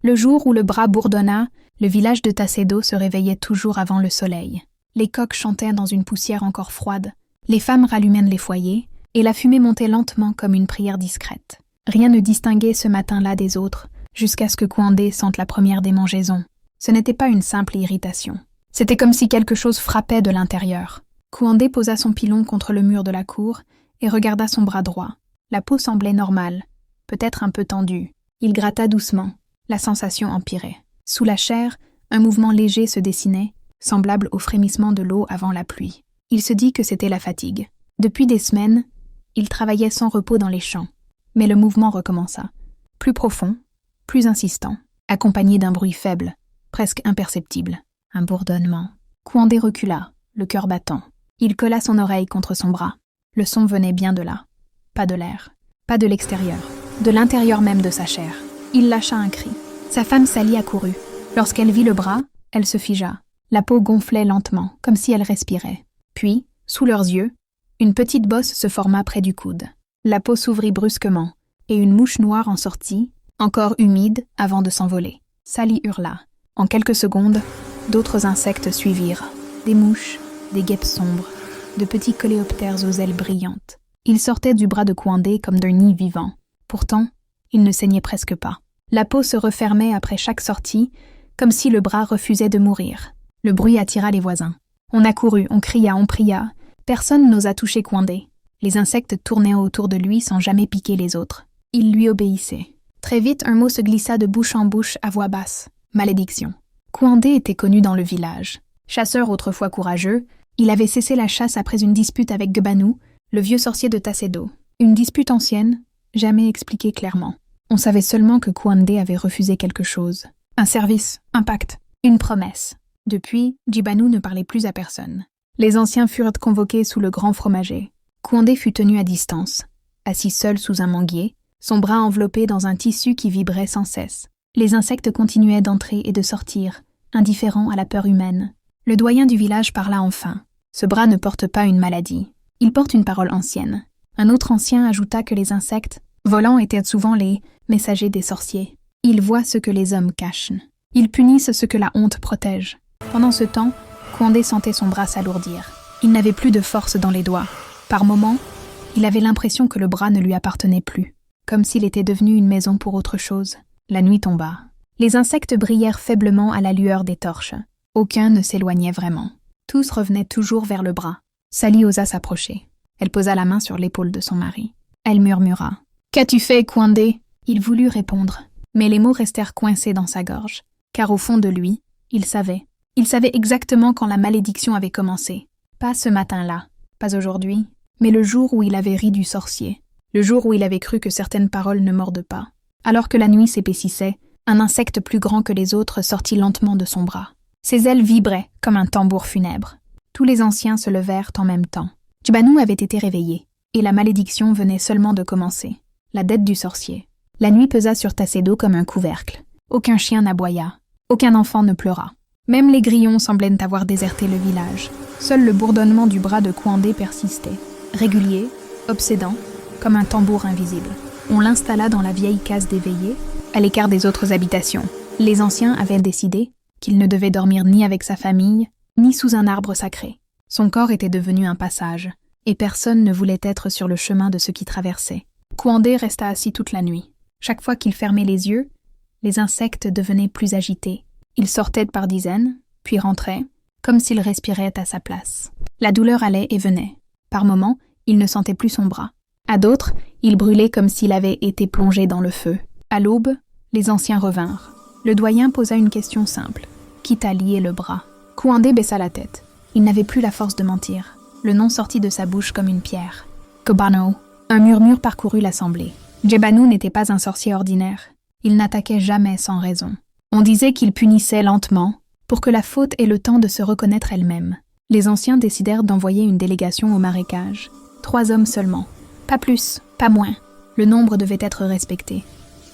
Le jour où le bras bourdonna, le village de Tassedo se réveillait toujours avant le soleil. Les coqs chantaient dans une poussière encore froide, les femmes rallumaient les foyers, et la fumée montait lentement comme une prière discrète. Rien ne distinguait ce matin-là des autres, jusqu'à ce que Kouandé sente la première démangeaison. Ce n'était pas une simple irritation. C'était comme si quelque chose frappait de l'intérieur. Kouandé posa son pilon contre le mur de la cour et regarda son bras droit. La peau semblait normale, peut-être un peu tendue. Il gratta doucement. La sensation empirait. Sous la chair, un mouvement léger se dessinait, semblable au frémissement de l'eau avant la pluie. Il se dit que c'était la fatigue. Depuis des semaines, il travaillait sans repos dans les champs. Mais le mouvement recommença. Plus profond, plus insistant, accompagné d'un bruit faible, presque imperceptible. Un bourdonnement. Kouandé recula, le cœur battant. Il colla son oreille contre son bras. Le son venait bien de là. Pas de l'air. Pas de l'extérieur. De l'intérieur même de sa chair. Il lâcha un cri. Sa femme Sally accourut. Lorsqu'elle vit le bras, elle se figea. La peau gonflait lentement, comme si elle respirait. Puis, sous leurs yeux, une petite bosse se forma près du coude. La peau s'ouvrit brusquement, et une mouche noire en sortit, encore humide, avant de s'envoler. Sally hurla. En quelques secondes, d'autres insectes suivirent. Des mouches, des guêpes sombres, de petits coléoptères aux ailes brillantes. Ils sortaient du bras de Kouandé comme d'un nid vivant. Pourtant, il ne saignait presque pas. La peau se refermait après chaque sortie, comme si le bras refusait de mourir. Le bruit attira les voisins. On accourut, on cria, on pria. Personne n'osa toucher Kouandé. Les insectes tournaient autour de lui sans jamais piquer les autres. Ils lui obéissaient. Très vite, un mot se glissa de bouche en bouche à voix basse. Malédiction. Kouandé était connu dans le village. Chasseur autrefois courageux, il avait cessé la chasse après une dispute avec Gebanou, le vieux sorcier de Tassedo. Une dispute ancienne, jamais expliquée clairement. On savait seulement que Kouandé avait refusé quelque chose. Un service, un pacte, une promesse. Depuis, Gebanou ne parlait plus à personne. Les anciens furent convoqués sous le grand fromager. Kouandé fut tenu à distance, assis seul sous un manguier, son bras enveloppé dans un tissu qui vibrait sans cesse. Les insectes continuaient d'entrer et de sortir, indifférents à la peur humaine. Le doyen du village parla enfin. Ce bras ne porte pas une maladie. Il porte une parole ancienne. Un autre ancien ajouta que les insectes, volants, étaient souvent les messagers des sorciers. Ils voient ce que les hommes cachent. Ils punissent ce que la honte protège. Pendant ce temps, Kouandé sentait son bras s'alourdir. Il n'avait plus de force dans les doigts. Par moments, il avait l'impression que le bras ne lui appartenait plus, comme s'il était devenu une maison pour autre chose. La nuit tomba. Les insectes brillèrent faiblement à la lueur des torches. Aucun ne s'éloignait vraiment. Tous revenaient toujours vers le bras. Sally osa s'approcher. Elle posa la main sur l'épaule de son mari. Elle murmura. « Qu'as-tu fait, Kouandé ?» Il voulut répondre, mais les mots restèrent coincés dans sa gorge, car au fond de lui, il savait. Il savait exactement quand la malédiction avait commencé. Pas ce matin-là, pas aujourd'hui, mais le jour où il avait ri du sorcier, le jour où il avait cru que certaines paroles ne mordent pas. Alors que la nuit s'épaississait, un insecte plus grand que les autres sortit lentement de son bras. Ses ailes vibraient comme un tambour funèbre. Tous les anciens se levèrent en même temps. Gebanou avait été réveillé, et la malédiction venait seulement de commencer. La dette du sorcier. La nuit pesa sur Tassedo comme un couvercle. Aucun chien n'aboya, aucun enfant ne pleura. Même les grillons semblaient avoir déserté le village. Seul le bourdonnement du bras de Kouandé persistait, régulier, obsédant, comme un tambour invisible. On l'installa dans la vieille case d'éveillé, à l'écart des autres habitations. Les anciens avaient décidé qu'il ne devait dormir ni avec sa famille, ni sous un arbre sacré. Son corps était devenu un passage, et personne ne voulait être sur le chemin de ce qui traversait. Kouandé resta assis toute la nuit. Chaque fois qu'il fermait les yeux, les insectes devenaient plus agités. Ils sortaient par dizaines, puis rentraient, comme s'ils respiraient à sa place. La douleur allait et venait. Par moments, il ne sentait plus son bras. À d'autres, il brûlait comme s'il avait été plongé dans le feu. À l'aube, les anciens revinrent. Le doyen posa une question simple, quitte à lier le bras. Kouandé baissa la tête. Il n'avait plus la force de mentir. Le nom sortit de sa bouche comme une pierre. Gebanou. Un murmure parcourut l'assemblée. Gebanou n'était pas un sorcier ordinaire. Il n'attaquait jamais sans raison. On disait qu'il punissait lentement, pour que la faute ait le temps de se reconnaître elle-même. Les anciens décidèrent d'envoyer une délégation au marécage. 3 hommes seulement. Pas plus, pas moins. Le nombre devait être respecté.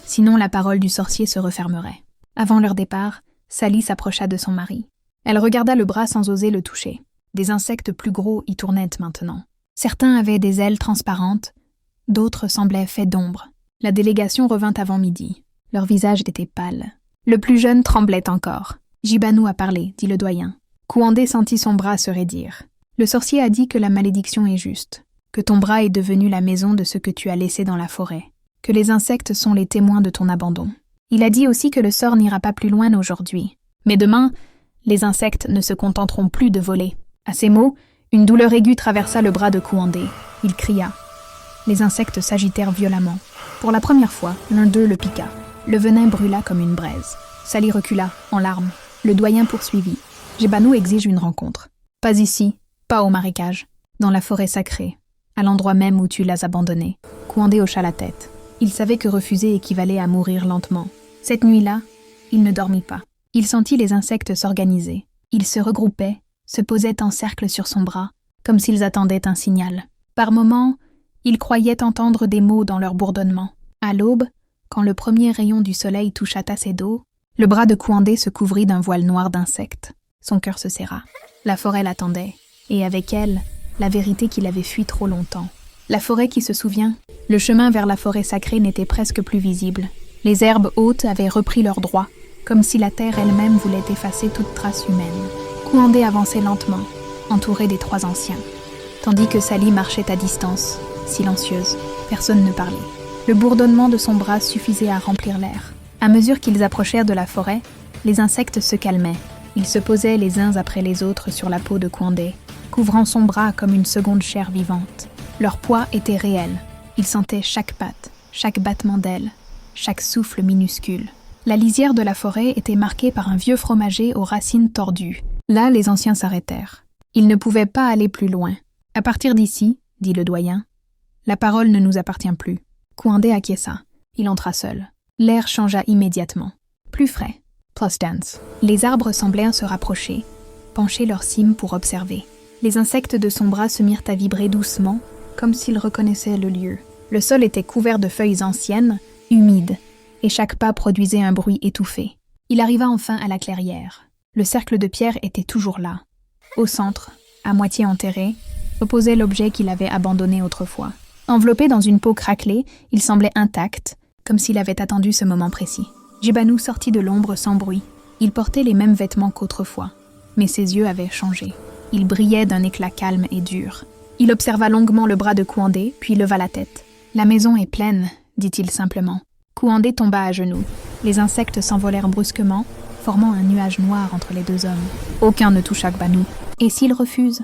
Sinon la parole du sorcier se refermerait. Avant leur départ, Sally s'approcha de son mari. Elle regarda le bras sans oser le toucher. Des insectes plus gros y tournaient maintenant. Certains avaient des ailes transparentes, d'autres semblaient faits d'ombre. La délégation revint avant midi. Leurs visages étaient pâles. Le plus jeune tremblait encore. « Jibanu a parlé, dit le doyen. » Kouandé sentit son bras se raidir. « Le sorcier a dit que la malédiction est juste, que ton bras est devenu la maison de ce que tu as laissé dans la forêt, que les insectes sont les témoins de ton abandon. Il a dit aussi que le sort n'ira pas plus loin aujourd'hui. Mais demain, les insectes ne se contenteront plus de voler. » À ces mots, une douleur aiguë traversa le bras de Kouandé. Il cria. Les insectes s'agitèrent violemment. Pour la première fois, l'un d'eux le piqua. Le venin brûla comme une braise. Sali recula, en larmes. Le doyen poursuivit. « Jibanu exige une rencontre. Pas ici, pas au marécage, dans la forêt sacrée, à l'endroit même où tu l'as abandonné. » Kouandé hocha la tête. Il savait que refuser équivalait à mourir lentement. Cette nuit-là, il ne dormit pas. Il sentit les insectes s'organiser. Ils se regroupaient, se posaient en cercle sur son bras, comme s'ils attendaient un signal. Par moments, il croyait entendre des mots dans leur bourdonnement. À l'aube, quand le premier rayon du soleil toucha Tassédo, le bras de Kouandé se couvrit d'un voile noir d'insectes. Son cœur se serra. La forêt l'attendait, et avec elle, la vérité qu'il avait fuie trop longtemps. La forêt qui se souvient, le chemin vers la forêt sacrée n'était presque plus visible. Les herbes hautes avaient repris leur droit, comme si la terre elle-même voulait effacer toute trace humaine. Kouandé avançait lentement, entouré des 3 anciens, tandis que Sali marchait à distance, silencieuse. Personne ne parlait. Le bourdonnement de son bras suffisait à remplir l'air. À mesure qu'ils approchèrent de la forêt, les insectes se calmaient. Ils se posaient les uns après les autres sur la peau de Kouandé, couvrant son bras comme une seconde chair vivante. Leur poids était réel. Ils sentaient chaque patte, chaque battement d'aile, chaque souffle minuscule. La lisière de la forêt était marquée par un vieux fromager aux racines tordues. Là, les anciens s'arrêtèrent. Ils ne pouvaient pas aller plus loin. « À partir d'ici, dit le doyen, la parole ne nous appartient plus. » Kouandé acquiesça. Il entra seul. L'air changea immédiatement. Plus frais. Plus dense. Les arbres semblaient se rapprocher, pencher leurs cimes pour observer. Les insectes de son bras se mirent à vibrer doucement, comme s'ils reconnaissaient le lieu. Le sol était couvert de feuilles anciennes, humides, et chaque pas produisait un bruit étouffé. Il arriva enfin à la clairière. Le cercle de pierre était toujours là. Au centre, à moitié enterré, reposait l'objet qu'il avait abandonné autrefois. Enveloppé dans une peau craquelée, il semblait intact, comme s'il avait attendu ce moment précis. Jibanu sortit de l'ombre sans bruit. Il portait les mêmes vêtements qu'autrefois, mais ses yeux avaient changé. Ils brillaient d'un éclat calme et dur. Il observa longuement le bras de Kouandé, puis leva la tête. « La maison est pleine, » dit-il simplement. Kouandé tomba à genoux. Les insectes s'envolèrent brusquement, formant un nuage noir entre les 2 hommes. Aucun ne toucha Jibanu. « Et s'il refuse ?»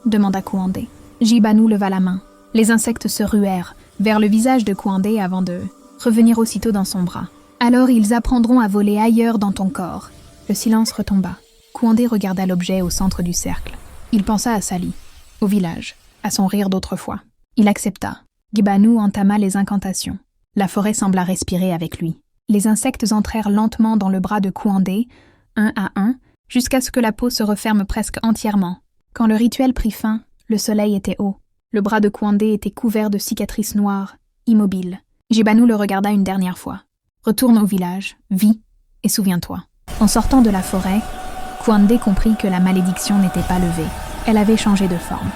demanda Kouandé. Jibanu leva la main. Les insectes se ruèrent vers le visage de Kouandé avant de revenir aussitôt dans son bras. « Alors ils apprendront à voler ailleurs dans ton corps. » Le silence retomba. Kouandé regarda l'objet au centre du cercle. Il pensa à Sali, au village, à son rire d'autrefois. Il accepta. Jibanu entama les incantations. La forêt sembla respirer avec lui. Les insectes entrèrent lentement dans le bras de Kouandé, un à un, jusqu'à ce que la peau se referme presque entièrement. Quand le rituel prit fin, le soleil était haut. Le bras de Kouandé était couvert de cicatrices noires, immobile. Jibanu le regarda une dernière fois. « Retourne au village, vis, et souviens-toi. » En sortant de la forêt, Kouandé comprit que la malédiction n'était pas levée. Elle avait changé de forme.